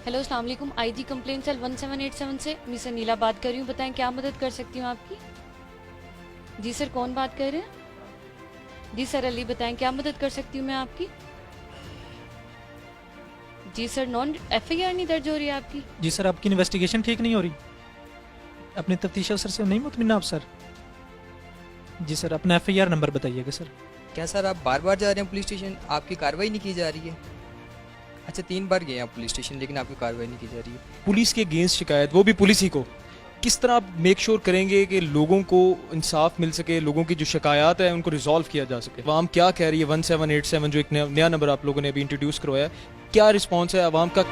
Hello अस्सलाम वालेकुम। IG complaint cell 1787 से मिस नीला बात कर रही हूँ। बताएं क्या मदद कर सकती हूँ आपकी? जी सर, कौन बात कर रहे हैं? जी सर अली, बताएं क्या मदद कर सकती हूँ मैं आपकी? जी सर, नॉन एफआईआर नहीं दर्ज हो रही है आपकी? जी सर, आपकी इन्वेस्टिगेशन ठीक नहीं हो रही। अपने तफ्तीश अफसर से नहीं मुतमिन आप सर? जी सर, अपना एफआईआर नंबर बताइएगा सर। क्या सर आप बार बार जा रहे हैं पुलिस स्टेशन, आपकी कार्रवाई नहीं की जा रही है? अच्छा 3 बार गए आप पुलिस स्टेशन लेकिन आपकी कार्रवाई नहीं की जा रही है। पुलिस के अगेंस्ट शिकायत, वो भी पुलिस ही को, किस तरह आप मेक श्योर करेंगे कि लोगों को इंसाफ मिल सके, लोगों की जो शिकायत है उनको रिजॉल्व किया जा सके? अवाम क्या कह रही है? 1787 जो एक नया नंबर आप लोगों ने अभी इंट्रोड्यूस करवाया है, क्या रिस्पॉन्स है अवाम का?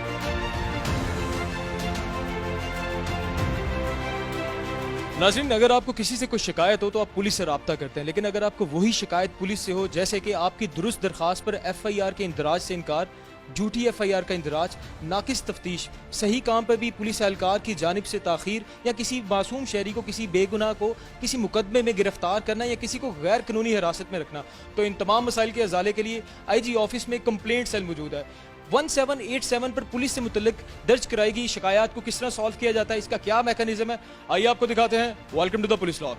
नाज़रीन, अगर आपको किसी से कोई शिकायत हो तो आप पुलिस से रब्ता करते हैं, लेकिन अगर आपको वही शिकायत पुलिस से हो, जैसे कि आपकी दुरुस्त दरख्वास्त पर एफआईआर के इंदराज से इनकार, झूठी एफआईआर का इंदराज, नाकिस तफ्तीश, सही काम पर भी पुलिस एहलकार की जानिब से ताखीर, या किसी मासूम शहरी को, किसी बेगुनाह को किसी मुकदमे में गिरफ्तार करना या किसी को गैर कानूनी हिरासत में रखना, तो इन तमाम मसाइल के अजाले के लिए आईजी ऑफिस में कंप्लेंट सेल मौजूद है। 1787 पर पुलिस से मुतल्लिक दर्ज कराई गई शिकायत को किस तरह सॉल्व किया जाता है, इसका क्या मैकेनिज्म है, आइए आपको दिखाते हैं। Welcome to the police log.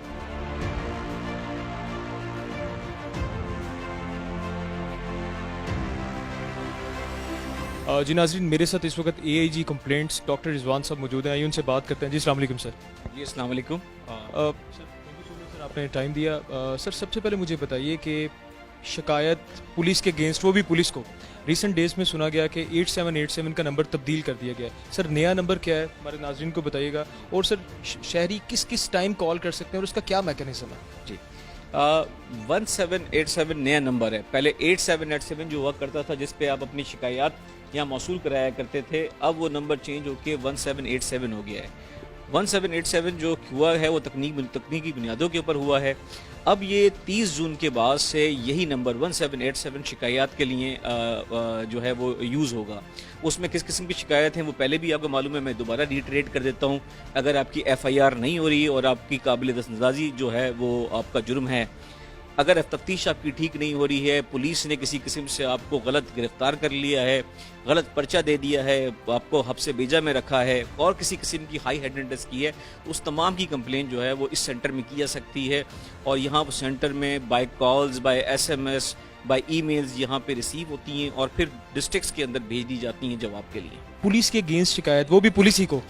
जी नाज़रीन, मेरे साथ इस वक्त एआईजी कंप्लेंट्स डॉक्टर रिजवान साहब मौजूद हैं, आइए उनसे बात करते हैं। जी अस्सलाम वालेकुम सर। जी अस्सलाम वालेकुम। सर सर आपने टाइम दिया। सर सबसे पहले मुझे बताइए कि शिकायत पुलिस के अगेंस्ट, वो भी पुलिस को, रिसेंट डेज में सुना गया कि 8787 का नंबर तब्दील कर दिया गया है। सर नया नंबर क्या है, हमारे नाज़रीन को बताइएगा, और सर शहरी किस किस टाइम कॉल कर सकते हैं और उसका क्या मैकेनिज्म है? जी 1787 नया नंबर है। पहले 8787 जो हुआ करता था जिस पे आप अपनी शिकायत या मौसूल कराया करते थे, अब वो नंबर चेंज होकर 1787 हो गया है। 1787 जो हुआ है वो तकनीकी बुनियादों के ऊपर हुआ है। अब ये 30 जून के बाद से यही नंबर 1787 शिकायत के लिए जो है वो यूज़ होगा। उसमें किस किस्म की शिकायत हैं वो पहले भी आपको मालूम है, मैं दोबारा रिटरेट कर देता हूँ। अगर आपकी एफआईआर नहीं हो रही और आपकी काबिल दस्तंदाजी जो है वो आपका जुर्म है, अगर तफ्तीश आपकी ठीक नहीं हो रही है, पुलिस ने किसी किस्म से आपको गलत गिरफ्तार कर लिया है, गलत पर्चा दे दिया है, आपको हब्से बेजा में रखा है और किसी किस्म की हाई हेडेडनेस की है, उस तमाम की कंप्लेंट जो है वो इस सेंटर में की जा सकती है। और यहाँ पर सेंटर में by calls, by SMS, by emails यहाँ पे रिसीव होती हैं और फिर डिस्ट्रिक्ट्स के अंदर भेज दी जाती हैं जवाब के लिए। पुलिस के अगेंस्ट शिकायत, वो भी पुलिस ही को,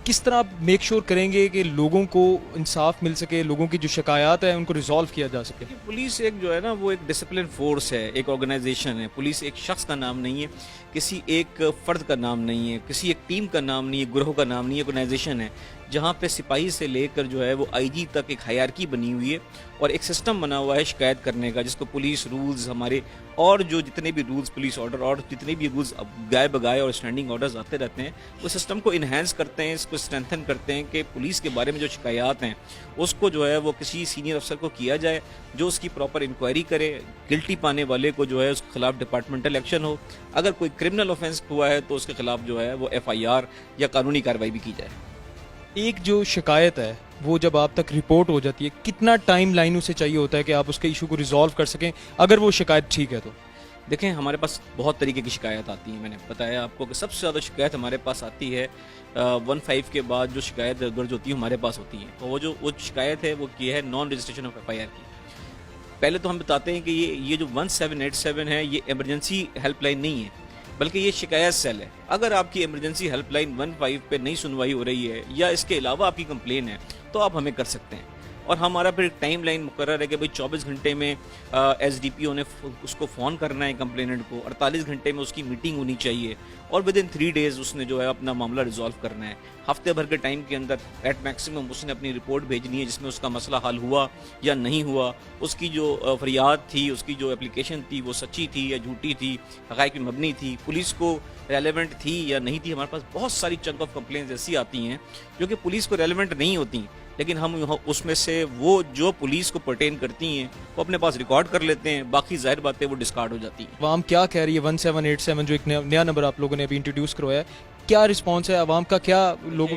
किस तरह आप मेक श्योर करेंगे कि लोगों को इंसाफ मिल सके, लोगों की जो शिकायत है उनको रिजॉल्व किया जा सके? पुलिस एक जो है ना वो एक डिसिप्लिन फोर्स है, एक ऑर्गेनाइजेशन है। पुलिस एक शख्स का नाम नहीं है, किसी एक फर्द का नाम नहीं है, किसी एक टीम का नाम नहीं है, ग्रोह का नाम नहीं है, ऑर्गेनाइजेशन है जहाँ पे सिपाही से लेकर जो है वो आईजी तक एक हायरार्की बनी हुई है और एक सिस्टम बना हुआ है शिकायत करने का, जिसको पुलिस रूल्स हमारे और जो जितने भी रूल्स, पुलिस ऑर्डर और जितने भी रूल्स गाए बगाए और स्टैंडिंग ऑर्डर्स आते रहते हैं, वो सिस्टम को इन्हेंस करते हैं, इसको स्ट्रेंथन करते हैं कि पुलिस के बारे में जो शिकायत हैं उसको जो है वो किसी सीनियर अफसर को किया जाए जो उसकी प्रॉपर इंक्वायरी करे, गिल्टी पाने वाले को जो है उसके खिलाफ डिपार्टमेंटल एक्शन हो, अगर कोई क्रिमिनल ऑफेंस हुआ है तो उसके खिलाफ जो है वो एफआईआर या कानूनी कार्रवाई भी की जाए। एक जो शिकायत है वो जब आप तक रिपोर्ट हो जाती है, कितना टाइम लाइन उसे चाहिए होता है कि आप उसके इशू को रिजॉल्व कर सकें, अगर वो शिकायत ठीक है तो? देखें हमारे पास बहुत तरीके की शिकायत आती है। मैंने बताया आपको कि सबसे ज़्यादा शिकायत हमारे पास आती है 15 के बाद जो शिकायत दर्ज होती है हमारे पास होती है, तो वो शिकायत है वो की है नॉन रजिस्ट्रेशन ऑफ एफआईआर की। पहले तो हम बताते हैं कि ये जो 1787 है ये इमरजेंसी हेल्पलाइन नहीं है, बल्कि ये शिकायत सेल है। अगर आपकी इमरजेंसी हेल्पलाइन 15 पे नहीं सुनवाई हो रही है या इसके अलावा आपकी कंप्लेन है तो आप हमें कर सकते हैं, और हमारा फिर टाइम लाइन मुकर्रर है कि भाई 24 घंटे में एसडीपीओ ने उसको फ़ोन करना है कंप्लेनेंट को, 48 घंटे में उसकी मीटिंग होनी चाहिए और विद इन 3 डेज़ उसने जो है अपना मामला रिजॉल्व करना है। हफ्ते भर के टाइम के अंदर एट मैक्सिमम उसने अपनी रिपोर्ट भेजनी है जिसमें उसका मसला हल हुआ या नहीं हुआ, उसकी जो फरियाद थी, उसकी जो एप्लीकेशन थी वो सच्ची थी या झूठी थी, हक़ाइक़ पे मबनी थी, पुलिस को रेलेवेंट थी या नहीं थी। हमारे पास बहुत सारी चंक ऑफ कंप्लेंट्स ऐसी आती हैं जो कि पुलिस को रेलेवेंट नहीं होती, लेकिन हम उसमें से वो जो पुलिस को पर्टेन करती हैं वो अपने पास रिकॉर्ड कर लेते हैं, बाकी जाहिर बातें वो डिस्कार्ड हो जाती हैं। अवाम क्या कह रही है? 1787 जो एक नया नंबर आप लोगों ने अभी इंट्रोड्यूस करवाया है, क्या रिस्पॉन्स है अवाम का? क्या लोगों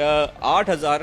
8,000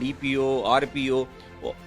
DPO RPO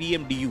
PMDU،